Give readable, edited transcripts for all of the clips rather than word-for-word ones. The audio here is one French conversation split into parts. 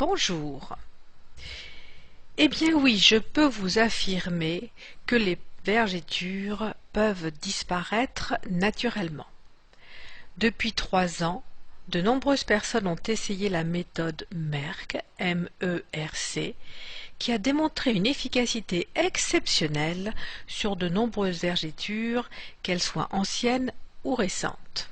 Bonjour. Eh bien oui, je peux vous affirmer que les vergetures peuvent disparaître naturellement. Depuis 3 ans, de nombreuses personnes ont essayé la méthode Merck, M-E-R-C, qui a démontré une efficacité exceptionnelle sur de nombreuses vergetures, qu'elles soient anciennes ou récentes.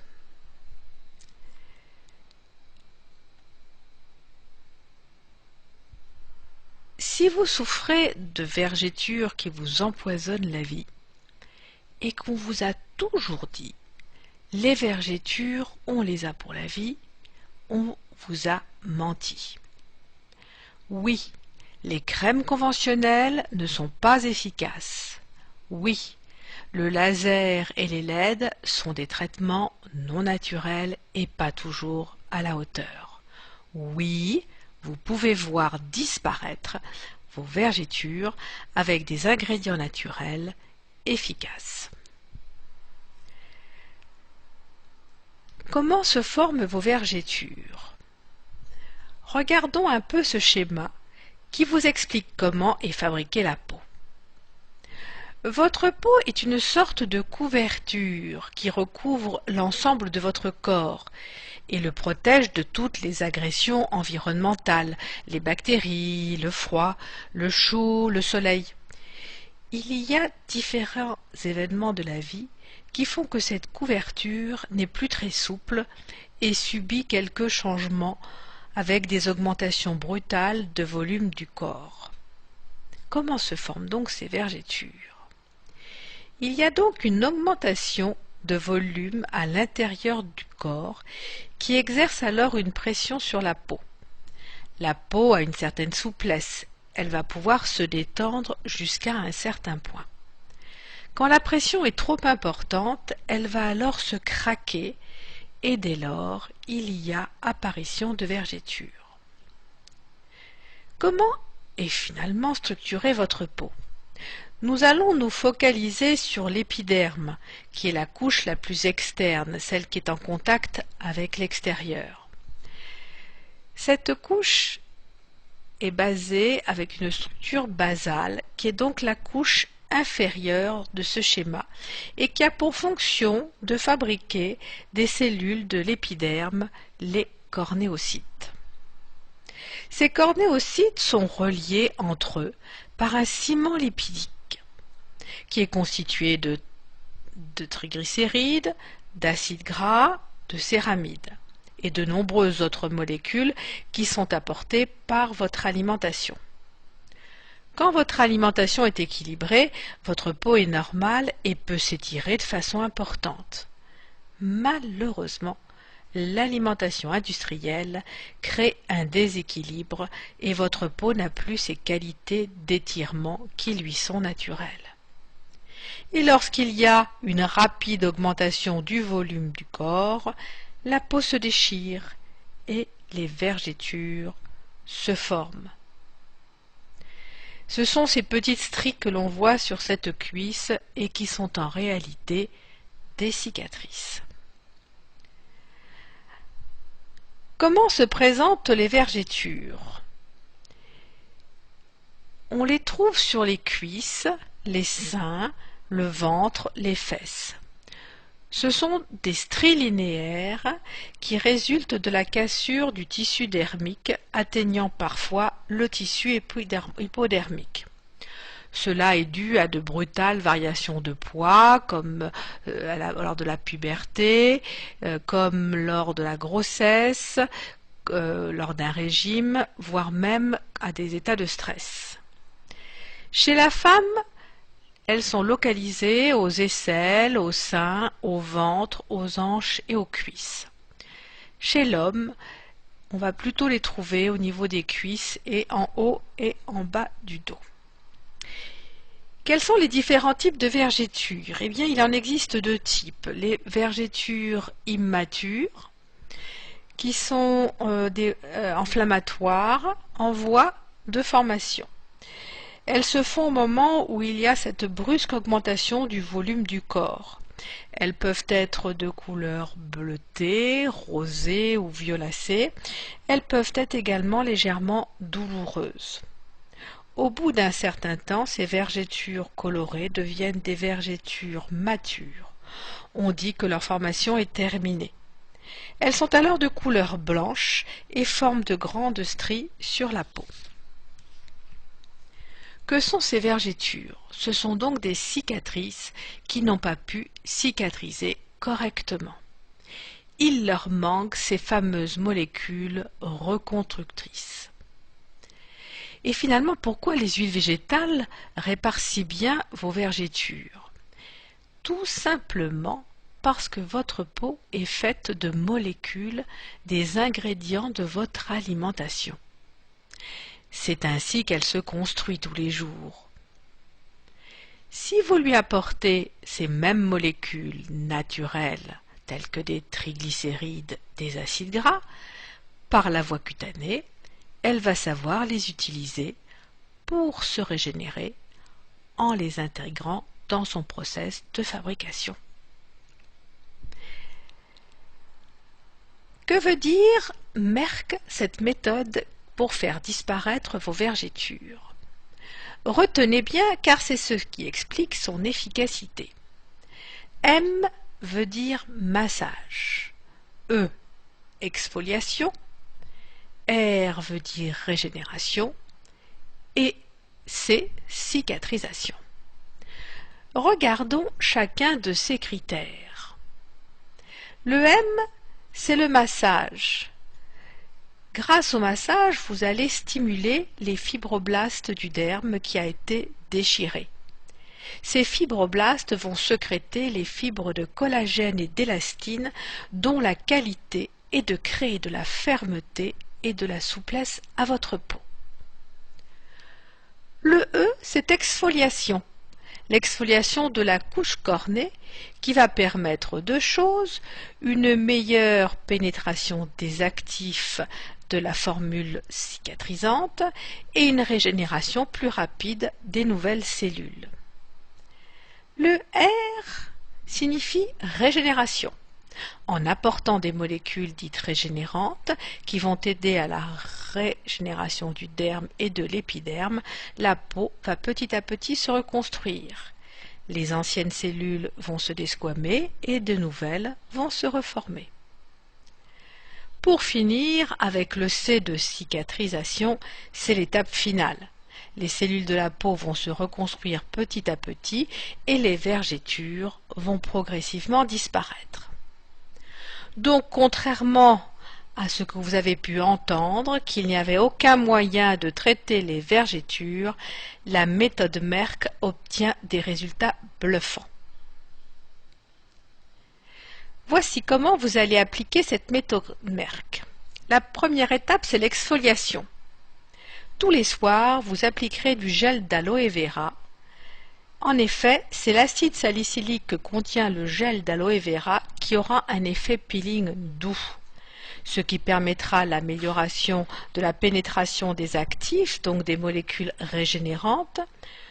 Si vous souffrez de vergetures qui vous empoisonnent la vie et qu'on vous a toujours dit les vergetures, on les a pour la vie, on vous a menti. Oui, les crèmes conventionnelles ne sont pas efficaces. Oui, le laser et les LED sont des traitements non naturels et pas toujours à la hauteur. Oui, vous pouvez voir disparaître vos vergetures avec des ingrédients naturels efficaces. Comment se forment vos vergetures? Regardons un peu ce schéma qui vous explique comment est fabriquée la peau. Votre peau est une sorte de couverture qui recouvre l'ensemble de votre corps et le protège de toutes les agressions environnementales, les bactéries, le froid, le chaud, le soleil. Il y a différents événements de la vie qui font que cette couverture n'est plus très souple et subit quelques changements avec des augmentations brutales de volume du corps. Comment se forment donc ces vergetures? Il y a donc une augmentation de volume à l'intérieur du corps qui exerce alors une pression sur la peau. La peau a une certaine souplesse, elle va pouvoir se détendre jusqu'à un certain point. Quand la pression est trop importante, elle va alors se craquer et dès lors, il y a apparition de vergetures. Comment est finalement structurée votre peau? Nous allons nous focaliser sur l'épiderme, qui est la couche la plus externe, celle qui est en contact avec l'extérieur. Cette couche est basée avec une structure basale, qui est donc la couche inférieure de ce schéma et qui a pour fonction de fabriquer des cellules de l'épiderme, les cornéocytes. Ces cornéocytes sont reliés entre eux par un ciment lipidique qui est constitué de triglycérides, d'acides gras, de céramides et de nombreuses autres molécules qui sont apportées par votre alimentation. Quand votre alimentation est équilibrée, votre peau est normale et peut s'étirer de façon importante. Malheureusement, l'alimentation industrielle crée un déséquilibre et votre peau n'a plus ces qualités d'étirement qui lui sont naturelles. Et lorsqu'il y a une rapide augmentation du volume du corps, la peau se déchire et les vergetures se forment. Ce sont ces petites stries que l'on voit sur cette cuisse et qui sont en réalité des cicatrices. Comment se présentent les vergetures? On les trouve sur les cuisses, les seins, le ventre, les fesses. Ce sont des stries linéaires qui résultent de la cassure du tissu dermique atteignant parfois le tissu hypodermique. Cela est dû à de brutales variations de poids, comme lors de la puberté, comme lors de la grossesse, lors d'un régime, voire même à des états de stress. Chez la femme, elles sont localisées aux aisselles, aux seins, au ventre, aux hanches et aux cuisses. Chez l'homme, on va plutôt les trouver au niveau des cuisses et en haut et en bas du dos. Quels sont les différents types de vergetures? Eh bien, il en existe deux types. Les vergetures immatures, qui sont inflammatoires, en voie de formation. Elles se font au moment où il y a cette brusque augmentation du volume du corps. Elles peuvent être de couleur bleutée, rosée ou violacée. Elles peuvent être également légèrement douloureuses. Au bout d'un certain temps, ces vergetures colorées deviennent des vergetures matures. On dit que leur formation est terminée. Elles sont alors de couleur blanche et forment de grandes stries sur la peau. Que sont ces vergetures? Ce sont donc des cicatrices qui n'ont pas pu cicatriser correctement. Il leur manque ces fameuses molécules reconstructrices. Et finalement, pourquoi les huiles végétales réparent si bien vos vergetures? Tout simplement parce que votre peau est faite de molécules des ingrédients de votre alimentation. C'est ainsi qu'elle se construit tous les jours. Si vous lui apportez ces mêmes molécules naturelles, telles que des triglycérides, des acides gras, par la voie cutanée, elle va savoir les utiliser pour se régénérer en les intégrant dans son process de fabrication. Que veut dire Merck, cette méthode pour faire disparaître vos vergetures? Retenez bien car c'est ce qui explique son efficacité. M veut dire massage, E exfoliation, R veut dire régénération et C cicatrisation. Regardons chacun de ces critères. Le M, c'est le massage. Grâce au massage, vous allez stimuler les fibroblastes du derme qui a été déchiré. Ces fibroblastes vont sécréter les fibres de collagène et d'élastine dont la qualité est de créer de la fermeté et de la souplesse à votre peau. Le E, c'est exfoliation. L'exfoliation de la couche cornée qui va permettre deux choses, une meilleure pénétration des actifs de la formule cicatrisante et une régénération plus rapide des nouvelles cellules. Le R signifie régénération. En apportant des molécules dites régénérantes qui vont aider à la régénération du derme et de l'épiderme, la peau va petit à petit se reconstruire. Les anciennes cellules vont se desquamer et de nouvelles vont se reformer. Pour finir, avec le C de cicatrisation, c'est l'étape finale. Les cellules de la peau vont se reconstruire petit à petit et les vergetures vont progressivement disparaître. Donc, contrairement à ce que vous avez pu entendre, qu'il n'y avait aucun moyen de traiter les vergetures, la méthode Merck obtient des résultats bluffants. Voici comment vous allez appliquer cette méthode Merck. La première étape, c'est l'exfoliation. Tous les soirs, vous appliquerez du gel d'aloe vera. En effet, c'est l'acide salicylique que contient le gel d'aloe vera qui aura un effet peeling doux, ce qui permettra l'amélioration de la pénétration des actifs, donc des molécules régénérantes,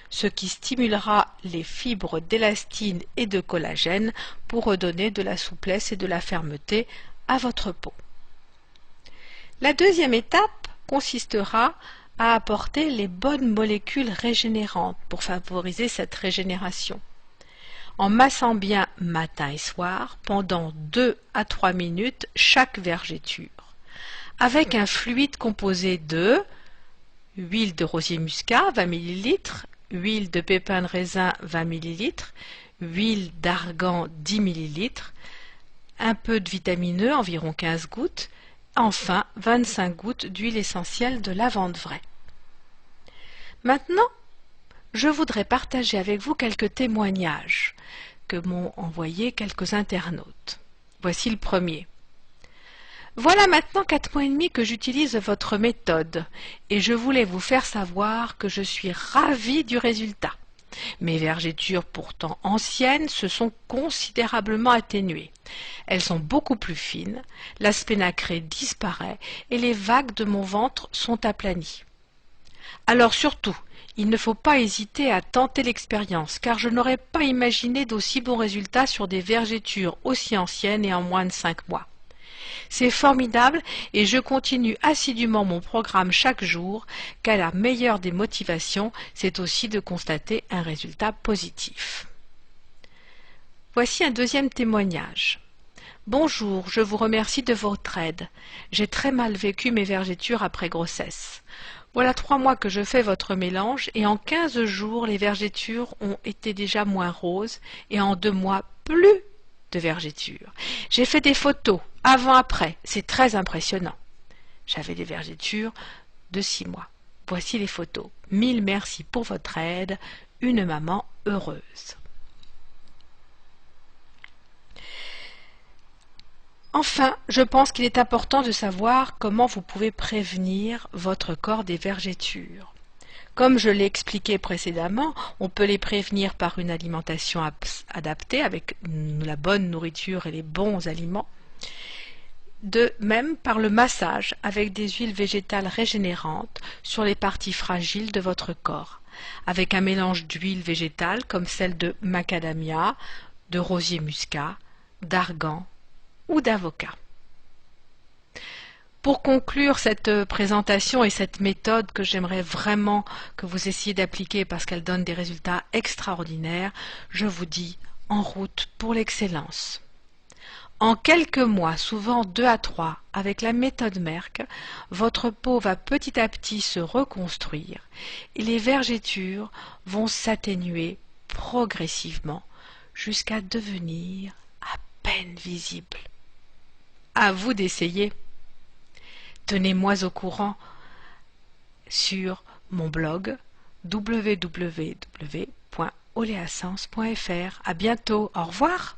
ce qui stimulera les fibres d'élastine et de collagène pour redonner de la souplesse et de la fermeté à votre peau. La deuxième étape consistera à apporter les bonnes molécules régénérantes pour favoriser cette régénération. En massant bien matin et soir pendant 2 à 3 minutes chaque vergeture, avec un fluide composé de huile de rosier muscat 20 ml, huile de pépin de raisin 20 ml, huile d'argan 10 ml, un peu de vitamine E, environ 15 gouttes, enfin 25 gouttes d'huile essentielle de lavande vraie. Maintenant, je voudrais partager avec vous quelques témoignages que m'ont envoyés quelques internautes. Voici le premier. Voilà maintenant 4 mois et demi que j'utilise votre méthode et je voulais vous faire savoir que je suis ravie du résultat. Mes vergetures pourtant anciennes se sont considérablement atténuées. Elles sont beaucoup plus fines, l'aspect nacré disparaît et les vagues de mon ventre sont aplanies. Alors surtout, il ne faut pas hésiter à tenter l'expérience, car je n'aurais pas imaginé d'aussi bons résultats sur des vergétures aussi anciennes et en moins de 5 mois. C'est formidable et je continue assidûment mon programme chaque jour, car la meilleure des motivations, c'est aussi de constater un résultat positif. Voici un deuxième témoignage. Bonjour, je vous remercie de votre aide. J'ai très mal vécu mes vergétures après grossesse. Voilà 3 mois que je fais votre mélange et en 15 jours, les vergétures ont été déjà moins roses et en 2 mois, plus de vergétures. J'ai fait des photos, avant-après, c'est très impressionnant. J'avais des vergétures de 6 mois. Voici les photos. 1000 merci pour votre aide, une maman heureuse. Enfin, je pense qu'il est important de savoir comment vous pouvez prévenir votre corps des vergétures. Comme je l'ai expliqué précédemment, on peut les prévenir par une alimentation adaptée avec la bonne nourriture et les bons aliments. De même par le massage avec des huiles végétales régénérantes sur les parties fragiles de votre corps, avec un mélange d'huiles végétales comme celle de macadamia, de rosier muscat, d'argan ou d'avocat. Pour conclure cette présentation et cette méthode que j'aimerais vraiment que vous essayiez d'appliquer parce qu'elle donne des résultats extraordinaires, je vous dis en route pour l'excellence. En quelques mois, souvent 2 à 3, avec la méthode Merck, votre peau va petit à petit se reconstruire et les vergétures vont s'atténuer progressivement jusqu'à devenir à peine visibles. À vous d'essayer. Tenez-moi au courant sur mon blog www.oleasens.fr. À bientôt. Au revoir.